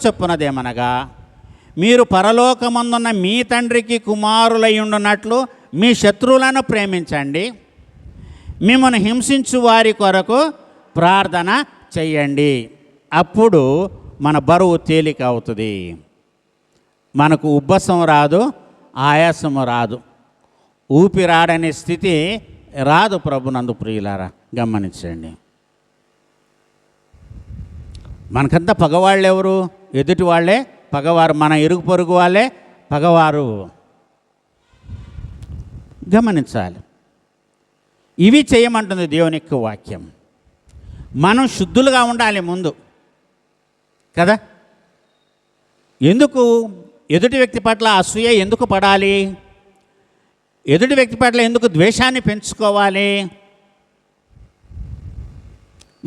చెప్పునదేమనగా, మీరు పరలోకమందున్న మీ తండ్రికి కుమారులై ఉండునట్లు మీ శత్రువులను ప్రేమించండి, మిమ్మల్ని హింసించు వారి కొరకు ప్రార్థన చెయ్యండి. అప్పుడు మన బరువు తేలిక అవుతుంది. మనకు ఉబ్బసం రాదు, ఆయాసము రాదు, ఊపిరాడనే స్థితి రాదు. ప్రభునందు ప్రియులారా గమనించండి. మనకంతా పగవాళ్ళు ఎవరు? ఎదుటి వాళ్ళే పగవారు. మన ఇరుగు పొరుగు వాళ్ళే పగవారు. గమనించాలి. ఇవి చేయమంటుంది దేవుని యొక్క వాక్యం. మనం శుద్ధులుగా ఉండాలి ముందు కదా. ఎందుకు ఎదుటి వ్యక్తి పట్ల అసూయ ఎందుకు పడాలి? ఎదుటి వ్యక్తి పట్ల ఎందుకు ద్వేషాన్ని పెంచుకోవాలి?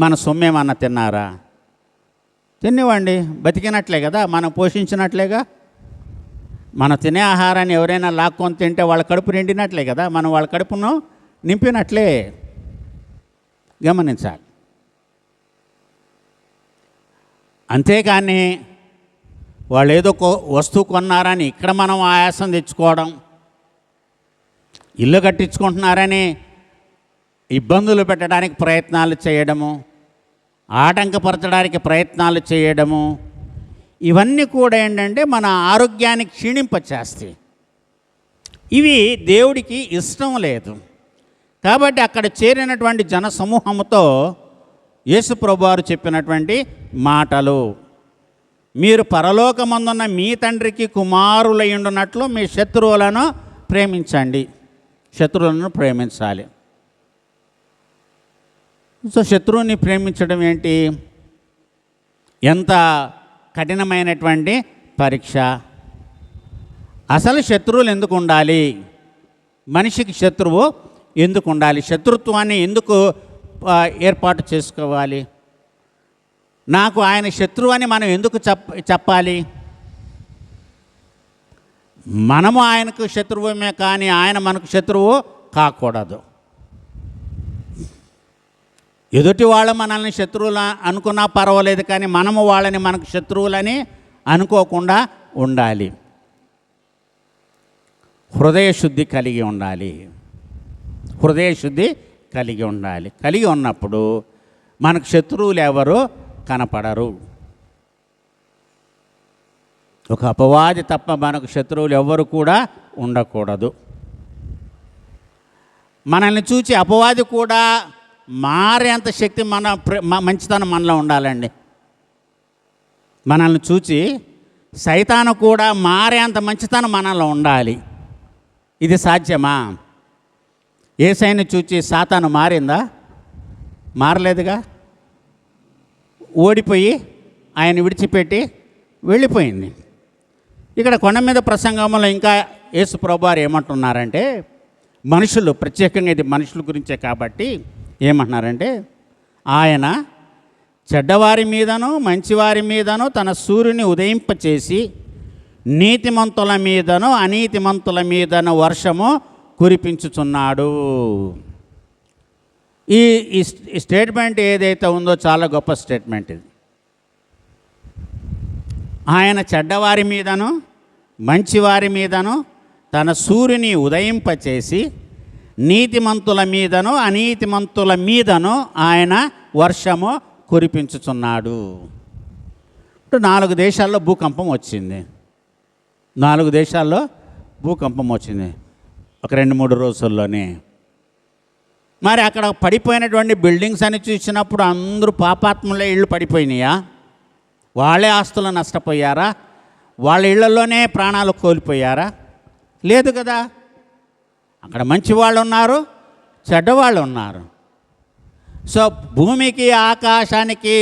మన సొమ్మేమన్నా తిన్నారా? తినేవండి, బతికినట్లే కదా, మనం పోషించినట్లేగా. మనం తినే ఆహారాన్ని ఎవరైనా లాక్కొని తింటే వాళ్ళ కడుపు నిండినట్లే కదా, మనం వాళ్ళ కడుపును నింపినట్లే. గమనించాలి. అంతేకాని వాళ్ళు ఏదో వస్తువు కొన్నారని ఇక్కడ మనం ఆయాసం తెచ్చుకోవడం, ఇల్లు కట్టించుకుంటున్నారని ఇబ్బందులు పెట్టడానికి ప్రయత్నాలు చేయడము, ఆటంకపరచడానికి ప్రయత్నాలు చేయడము, ఇవన్నీ కూడా ఏంటంటే మన ఆరోగ్యాన్ని క్షీణింపచేస్తాయి. ఇవి దేవుడికి ఇష్టం లేదు. కాబట్టి అక్కడ చేరినటువంటి జన సమూహముతో యేసు ప్రభువారు చెప్పినటువంటి మాటలు, మీరు పరలోకమందున్న మీ తండ్రికి కుమారులై ఉండునట్లు మీ శత్రువులను ప్రేమించండి. శత్రువులను ప్రేమించాలి. సో శత్రువుని ప్రేమించడం ఏంటి? ఎంత కఠినమైనటువంటి పరీక్ష. అసలు శత్రువులు ఎందుకు ఉండాలి? మనిషికి శత్రువు ఎందుకు ఉండాలి? శత్రుత్వాన్ని ఎందుకు ఏర్పాటు చేసుకోవాలి? నాకు ఆయన శత్రువు అని మనం ఎందుకు చెప్పాలి? మనము ఆయనకు శత్రువుమే కానీ ఆయన మనకు శత్రువు కాకూడదు. ఎదుటి వాళ్ళు మనల్ని శత్రువులు అనుకున్నా పర్వాలేదు, కానీ మనము వాళ్ళని మనకు శత్రువులని అనుకోకుండా ఉండాలి. హృదయ శుద్ధి కలిగి ఉండాలి. హృదయ శుద్ధి కలిగి ఉండాలి. కలిగి ఉన్నప్పుడు మనకు శత్రువులు ఎవరు కనపడరు. ఒక అపవాది తప్ప మనకు శత్రువులు ఎవరు కూడా ఉండకూడదు. మనల్ని చూచి అపవాది కూడా మారేంత శక్తి మంచితనం మనలో ఉండాలండి. మనల్ని చూచి సైతాను కూడా మారేంత మంచితనం మనలో ఉండాలి. ఇది సాధ్యమా? యేసయ్యను చూచి సాతాను మారిందా? మారలేదుగా. ఓడిపోయి ఆయన విడిచిపెట్టి వెళ్ళిపోయింది. ఇక్కడ కొండ మీద ప్రసంగంలో ఇంకా యేసు ప్రభువారు ఏమంటున్నారంటే, మనుషులు, ప్రత్యేకంగా ఇది మనుషుల గురించే కాబట్టి ఏమంటున్నారంటే, ఆయన చెడ్డవారి మీదను మంచివారి మీదను తన సూర్యుని ఉదయింపచేసి నీతిమంతుల మీదను అనీతిమంతుల మీదను వర్షము కురిపించుచున్నాడు. ఈ స్టేట్మెంట్ ఏదైతే ఉందో చాలా గొప్ప స్టేట్మెంట్ ఇది. ఆయన చెడ్డవారి మీదను మంచివారి మీదను తన సూర్యుని ఉదయింపచేసి నీతిమంతుల మీదను అనీతిమంతుల మీదను ఆయన వర్షము కురిపించుచున్నాడు. ఇప్పుడు 4 దేశాల్లో భూకంపం వచ్చింది. 4 దేశాల్లో భూకంపం వచ్చింది ఒక 2-3 రోజుల్లోనే. మరి అక్కడ పడిపోయినటువంటి బిల్డింగ్స్ అని చూసినప్పుడు అందరూ పాపాత్ములే ఇళ్ళు పడిపోయినాయా? వాళ్ళే ఆస్తులు నష్టపోయారా? వాళ్ళ ఇళ్లలోనే ప్రాణాలు కోల్పోయారా? లేదు కదా. అక్కడ మంచి వాళ్ళు ఉన్నారు, చెడ్డవాళ్ళు ఉన్నారు. సో భూమికి ఆకాశానికి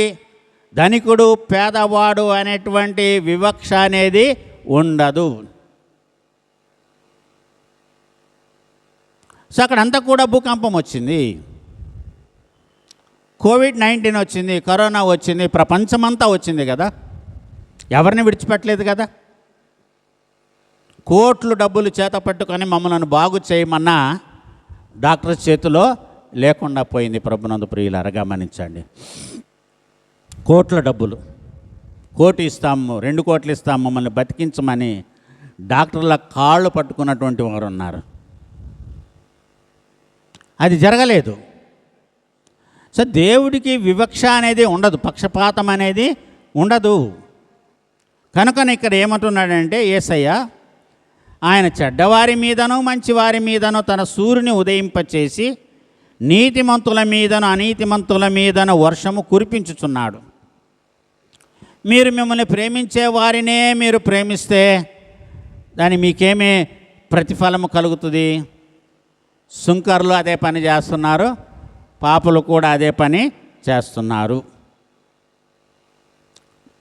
ధనికుడు పేదవాడు అనేటువంటి వివక్ష అనేది ఉండదు. సో అక్కడంతా కూడా భూకంపం వచ్చింది, కోవిడ్-19 వచ్చింది, కరోనా వచ్చింది, ప్రపంచమంతా వచ్చింది కదా. ఎవరిని విడిచిపెట్టలేదు కదా. కోట్లు డబ్బులు చేత పట్టుకొని మమ్మల్ని బాగు చేయమన్నా డాక్టర్ చేతిలో లేకుండా పోయింది. ప్రభునందు ప్రియులారా గమనించండి. కోట్ల డబ్బులు కోటి ఇస్తాము, 2 కోట్లు ఇస్తాము, మమ్మల్ని బతికించమని డాక్టర్ల కాళ్ళు పట్టుకున్నటువంటి వారు ఉన్నారు. అది జరగలేదు. సో దేవుడికి వివక్ష అనేది ఉండదు, పక్షపాతం అనేది ఉండదు. కనుక ఇక్కడ ఏమంటున్నాడంటే యేసయ్య, ఆయన చెడ్డవారి మీదనో మంచివారి మీదనో తన సూర్యుని ఉదయింపచేసి నీతిమంతుల మీదను అనీతిమంతుల మీదను వర్షము కురిపించుచున్నాడు. మీరు మిమ్మల్ని ప్రేమించే వారినే మీరు ప్రేమిస్తే దాని మీకేమీ ప్రతిఫలము కలుగుతుంది? సుంకర్లు అదే పని చేస్తున్నారు, పాపులు కూడా అదే పని చేస్తున్నారు.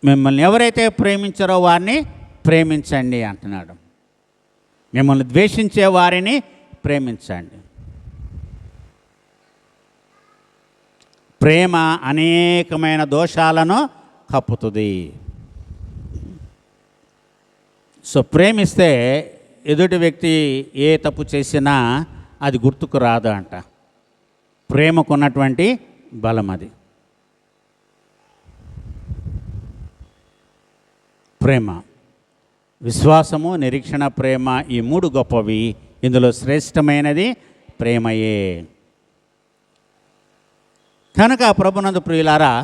మిమ్మల్ని ఎవరైతే ప్రేమించారో వారిని ప్రేమించండి అంటున్నాడు. మిమ్మల్ని ద్వేషించే వారిని ప్రేమించండి. ప్రేమ అనేకమైన దోషాలను కప్పుతుంది. సో ప్రేమిస్తే ఎదుటి వ్యక్తి ఏ తప్పు చేసినా అది గుర్తుకు రాదు అంట. ప్రేమకున్నటువంటి బలం అది. ప్రేమ, విశ్వాసము, నిరీక్షణ, ప్రేమ, ఈ 3 గొప్పవి. ఇందులో శ్రేష్టమైనది ప్రేమయే. కనుక ప్రభునందు ప్రియులారా,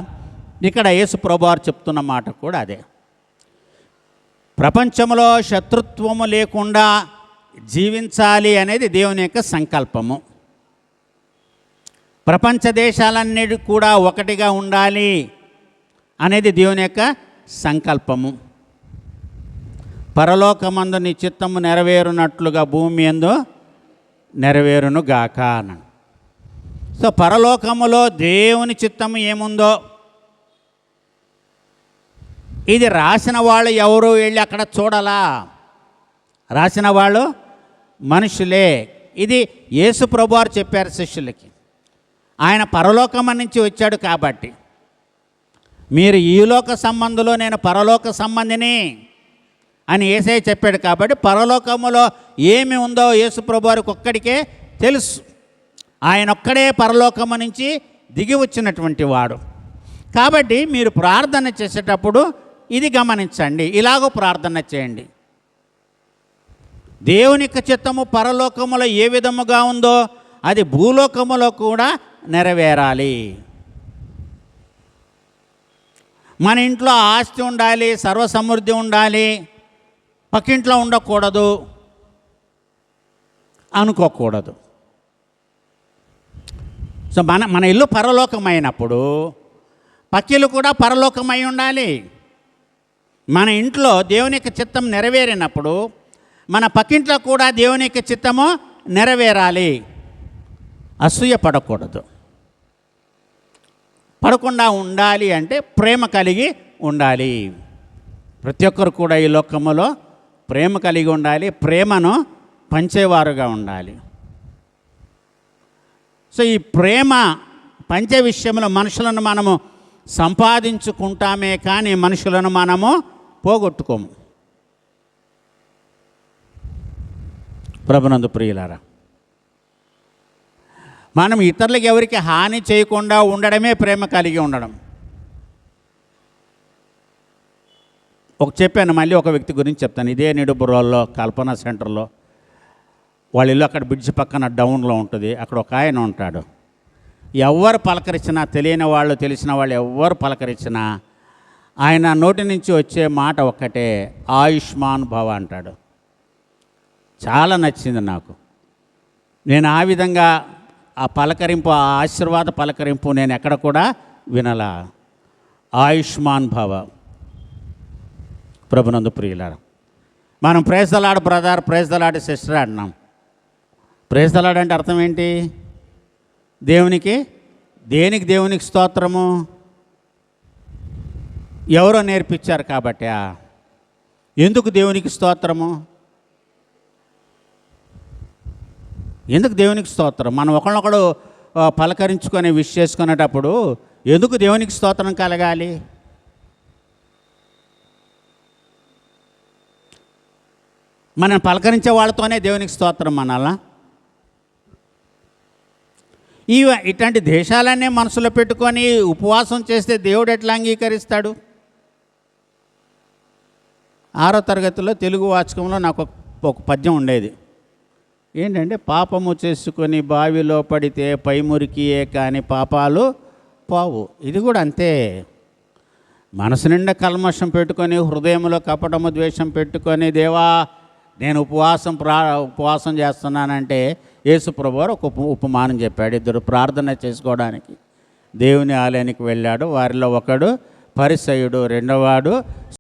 ఇక్కడ యేసు ప్రభువారు చెప్తున్న మాట కూడా అదే. ప్రపంచంలో శత్రుత్వము లేకుండా జీవించాలి అనేది దేవుని యొక్క సంకల్పము. ప్రపంచ దేశాలన్నిటి కూడా ఒకటిగా ఉండాలి అనేది దేవుని యొక్క సంకల్పము. పరలోకమందు నీ చిత్తము నెరవేరునట్లుగా భూమి యందు నెరవేరును గాక అన్నాడు. సో పరలోకములో దేవుని చిత్తము ఏముందో ఇది రాసిన వాళ్ళు ఎవరు వెళ్ళి అక్కడ చూడాలా? రాసిన వాళ్ళు మనుషులే. ఇది యేసు ప్రభువారు చెప్పారు శిష్యులకి. ఆయన పరలోకం నుంచి వచ్చాడు కాబట్టి, మీరు ఈ లోక సంబంధులు, నేను పరలోక సంబంధిని అని యేసయ్య చెప్పాడు కాబట్టి, పరలోకములో ఏమి ఉందో యేసు ప్రభువారికి ఒక్కడికే తెలుసు. ఆయన ఒక్కడే పరలోకము నుంచి దిగి వచ్చినటువంటి వాడు. కాబట్టి మీరు ప్రార్థన చేసేటప్పుడు ఇది గమనించండి, ఇలాగో ప్రార్థన చేయండి. దేవుని యొక్క చిత్తము పరలోకములో ఏ విధముగా ఉందో అది భూలోకములో కూడా నెరవేరాలి. మన ఇంట్లో ఆస్తి ఉండాలి, సర్వసమృద్ధి ఉండాలి, పక్కింట్లో ఉండకూడదు అనుకోకూడదు. సో మన ఇల్లు పరలోకమైనప్పుడు పక్కిలు కూడా పరలోకమై ఉండాలి. మన ఇంట్లో దేవుని యొక్క చిత్తం నెరవేరినప్పుడు మన పక్కింట్లో కూడా దేవుని యొక్క చిత్తము నెరవేరాలి. అసూయ పడకూడదు. పడకుండా ఉండాలి అంటే ప్రేమ కలిగి ఉండాలి. ప్రతి ఒక్కరు కూడా ఈ లోకములో ప్రేమ కలిగి ఉండాలి, ప్రేమను పంచేవారుగా ఉండాలి. సో ఈ ప్రేమ పంచే విషయంలో మనుషులను మనము సంపాదించుకుంటామే కానీ మనుషులను మనము పోగొట్టుకోము. ప్రభునందు ప్రియులారా, మనం ఇతరులకు ఎవరికి హాని చేయకుండా ఉండడమే ప్రేమ కలిగి ఉండడం. చెప్పాను, మళ్ళీ ఒక వ్యక్తి గురించి చెప్తాను. ఇదే నిడుబుర్రోల్లో కల్పన సెంటర్లో వాళ్ళ ఇల్లు అక్కడ బ్రిడ్జ్ పక్కన డౌన్లో ఉంటుంది. అక్కడ ఒక ఆయన ఉంటాడు. ఎవరు పలకరించినా, తెలియని వాళ్ళు తెలిసిన వాళ్ళు ఎవరు పలకరించినా ఆయన నోటి నుంచి వచ్చే మాట ఒక్కటే, ఆయుష్మాన్ భవ అంటాడు. చాలా నచ్చింది నాకు. నేను ఆ విధంగా ఆ పలకరింపు, ఆ ఆశీర్వాద పలకరింపు నేను ఎక్కడ కూడా వినలా. ఆయుష్మాన్ భవ. ప్రభునందు ప్రియులారా, మనం praise the Lord brother, praise the Lord sister అంటున్నాం. ప్రైజ్ ద లార్డ్ అంటే అర్థం ఏంటి? దేనికి దేవునికి స్తోత్రము. ఎవరో నేర్పించారు కాబట్టి. ఎందుకు దేవునికి స్తోత్రము? ఎందుకు దేవునికి స్తోత్రం? మనం ఒకళ్ళొకడు పలకరించుకొని విష్ చేసుకునేటప్పుడు ఎందుకు దేవునికి స్తోత్రం కలగాలి? మనం పలకరించే వాళ్ళతోనే దేవునికి స్తోత్రం అనాలా? ఇట్లాంటి దేశాలన్నీ మనసులో పెట్టుకొని ఉపవాసం చేస్తే దేవుడు ఎట్లా అంగీకరిస్తాడు? 6వ తరగతిలో తెలుగు వాచకంలో నాకు ఒక పద్యం ఉండేది. ఏంటంటే, పాపము చేసుకొని బావిలో పడితే పైమురికియే కాని పాపాలు పోవు. ఇది కూడా అంతే. మనసు నిండా కల్మషం పెట్టుకొని, హృదయంలో కపటము ద్వేషం పెట్టుకొని, దేవా నేను ఉపవాసం చేస్తున్నానంటే యేసు ప్రభువారు ఒక ఉపమానం చెప్పాడు. ఇద్దరు ప్రార్థన చేసుకోవడానికి దేవుని ఆలయానికి వెళ్ళాడు. వారిలో ఒకడు పరిసయ్యుడు, రెండోవాడు